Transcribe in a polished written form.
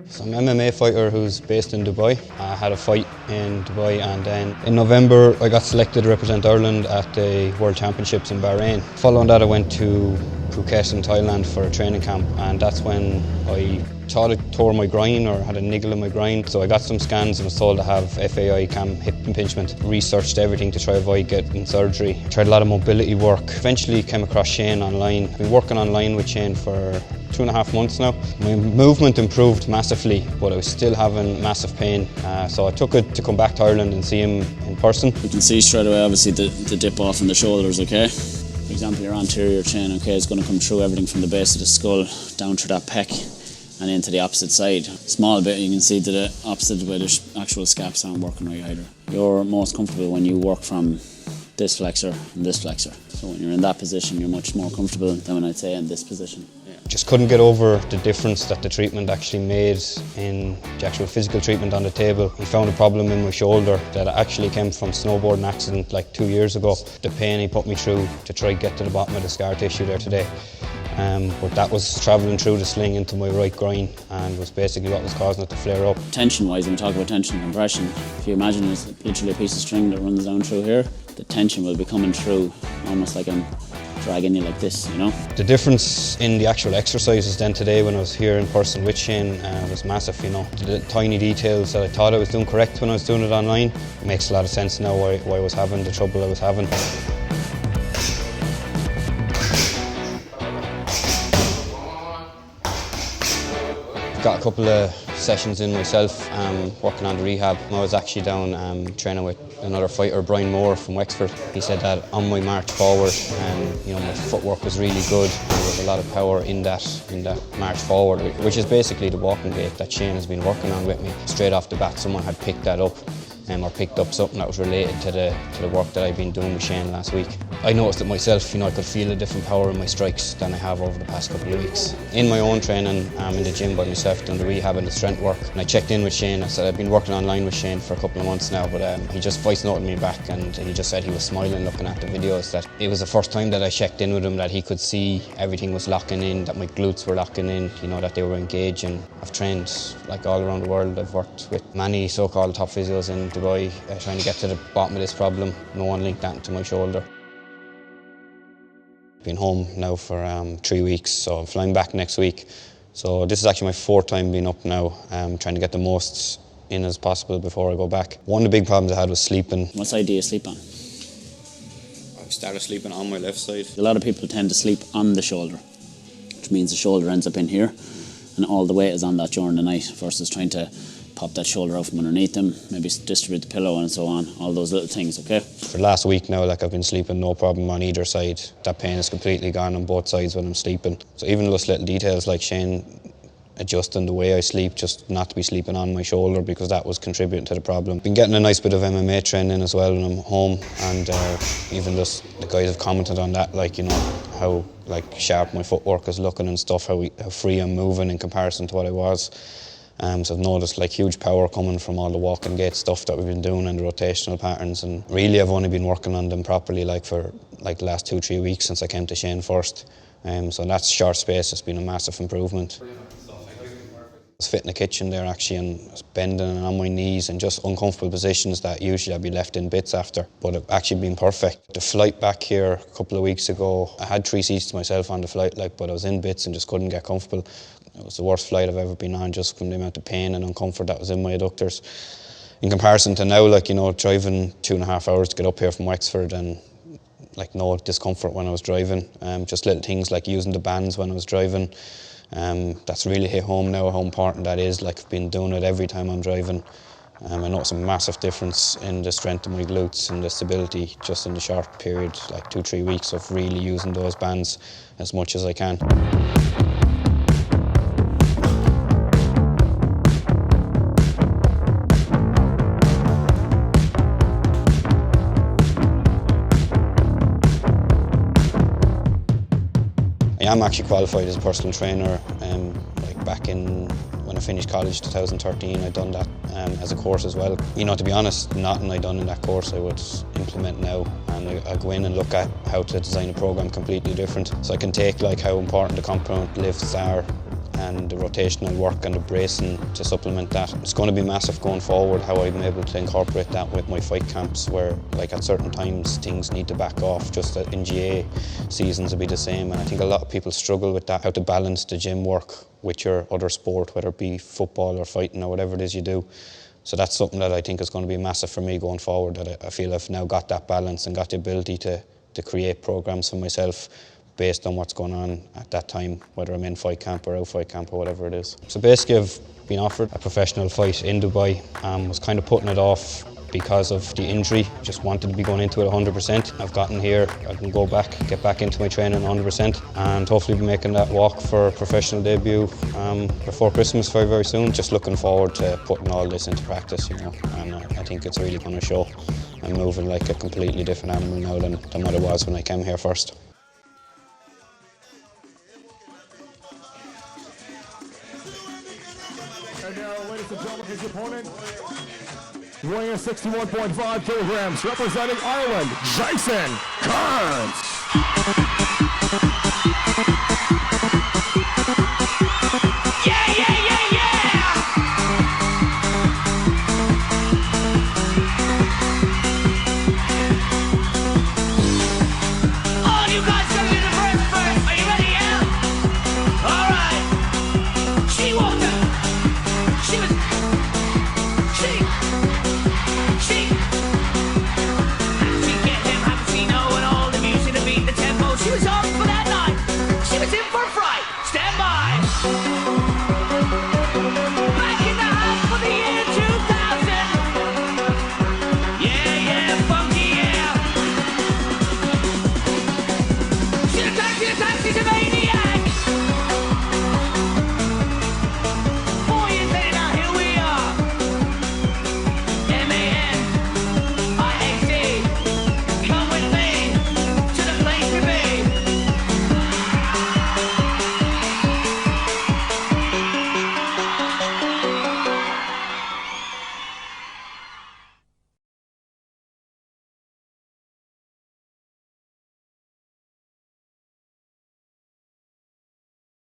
So I'm an MMA fighter who's based in Dubai. I had a fight in Dubai, and then in November I got selected to represent Ireland at the World Championships in Bahrain. Following that I went to Phuket in Thailand for a training camp, and that's when I thought I tore my groin or had a niggle in my groin. So I got some scans and was told to have FAI cam hip impingement. Researched everything to try avoid getting surgery. Tried a lot of mobility work. Eventually came across Shane online. I've been working online with Shane for 2.5 months now. My movement improved massively, but I was still having massive pain. So I took it to come back to Ireland and see him in person. You can see straight away, obviously, the dip off in the shoulders, okay? For example, your anterior chain, okay, is going to come through everything from the base of the skull down through that pec and into the opposite side. Small bit, you can see to the opposite where the actual scaps aren't working right either. You're most comfortable when you work from this flexor and this flexor. So when you're in that position, you're much more comfortable than when I'd say in this position. Just couldn't get over the difference that the treatment actually made in the actual physical treatment on the table. He found a problem in my shoulder that actually came from a snowboarding accident like 2 years ago. The pain he put me through to try to get to the bottom of the scar tissue there today. But that was travelling through the sling into my right groin and was basically what was causing it to flare up. Tension-wise, when we talk about tension and compression, if you imagine it's literally a piece of string that runs down through here, the tension will be coming through almost like I'm dragging you like this, you know. The difference in the actual exercises then today when I was here in person with Shane was massive, you know. The tiny details that I thought I was doing correct when I was doing it online, it makes a lot of sense now why I was having the trouble I was having. Got a couple of sessions in myself, working on the rehab. I was actually down training with another fighter, Brian Moore from Wexford. He said that on my march forward, my footwork was really good. There was a lot of power in that march forward, which is basically the walking gait that Shane has been working on with me. Straight off the bat, someone had picked that up. Or picked up something that was related to the work that I've been doing with Shane last week. I noticed it myself, I could feel a different power in my strikes than I have over the past couple of weeks. In my own training, I'm in the gym by myself doing the rehab and the strength work, and I checked in with Shane. I said I've been working online with Shane for a couple of months now, but he just voice noted me back, and he just said he was smiling looking at the videos, that it was the first time that I checked in with him, that he could see everything was locking in, that my glutes were locking in, that they were engaging. I've trained like all around the world. I've worked with many so-called top physios in Dubai, trying to get to the bottom of this problem. No one linked that to my shoulder. Been home now for 3 weeks, so I'm flying back next week. So this is actually my 4th time being up now, trying to get the most in as possible before I go back. One of the big problems I had was sleeping. What side do you sleep on? I started sleeping on my left side. A lot of people tend to sleep on the shoulder, which means the shoulder ends up in here, and all the weight is on that during the night versus trying to pop that shoulder out from underneath them, maybe distribute the pillow and so on, all those little things, okay? For the last week now, I've been sleeping no problem on either side. That pain is completely gone on both sides when I'm sleeping. So even those little details like Shane adjusting the way I sleep, just not to be sleeping on my shoulder, because that was contributing to the problem. Been getting a nice bit of MMA training as well when I'm home, and even just the guys have commented on that, how sharp my footwork is looking and stuff, how free I'm moving in comparison to what I was. So I've noticed huge power coming from all the walking gait stuff that we've been doing and the rotational patterns, and really I've only been working on them properly for the last 2-3 weeks since I came to Shane first. So in that short space it's been a massive improvement. I was fit in the kitchen there actually, and I was bending and on my knees and just uncomfortable positions that usually I'd be left in bits after, but it's actually been perfect. The flight back here a couple of weeks ago, I had 3 seats to myself on the flight, but I was in bits and just couldn't get comfortable. It was the worst flight I've ever been on, just from the amount of pain and uncomfort that was in my adductors. In comparison to now, driving 2.5 hours to get up here from Wexford, and no discomfort when I was driving. Just little things like using the bands when I was driving. That's really hit home now, how important that is. I've been doing it every time I'm driving. I noticed a massive difference in the strength of my glutes and the stability just in the short period, 2-3 weeks of really using those bands as much as I can. I am actually qualified as a personal trainer. Back when I finished college 2013, I'd done that as a course as well. To be honest, nothing I'd done in that course I would implement now, and I go in and look at how to design a program completely different. So I can take how important the compound lifts are, and the rotational work and the bracing to supplement that. It's going to be massive going forward how I'm able to incorporate that with my fight camps, where like at certain times things need to back off, just that NGA seasons will be the same, and I think a lot of people struggle with that, how to balance the gym work with your other sport, whether it be football or fighting or whatever it is you do. So that's something that I think is going to be massive for me going forward, that I feel I've now got that balance and got the ability to create programs for myself based on what's going on at that time, whether I'm in fight camp or out fight camp or whatever it is. So basically I've been offered a professional fight in Dubai. Was kind of putting it off because of the injury, just wanted to be going into it 100%. I've gotten here, I can go back, get back into my training 100% and hopefully be making that walk for a professional debut before Christmas very, very soon. Just looking forward to putting all this into practice, you know, and I think it's really going to show. I'm moving like a completely different animal now than what I was when I came here first. And now, ladies and gentlemen, his opponent, weighing in 61.5 kilograms, representing Ireland, Jason Kearns. Yeah, yeah, yeah, yeah! All you guys come to the first. Are you ready, yeah? All right. She walked up. She get him, haven't seen no and all the music to beat the tempo. She was on for that night. She was in for a fright. Stand by. Back in the house for the year 2000. Yeah, yeah, funky, yeah. She's a taxi, she's amazing.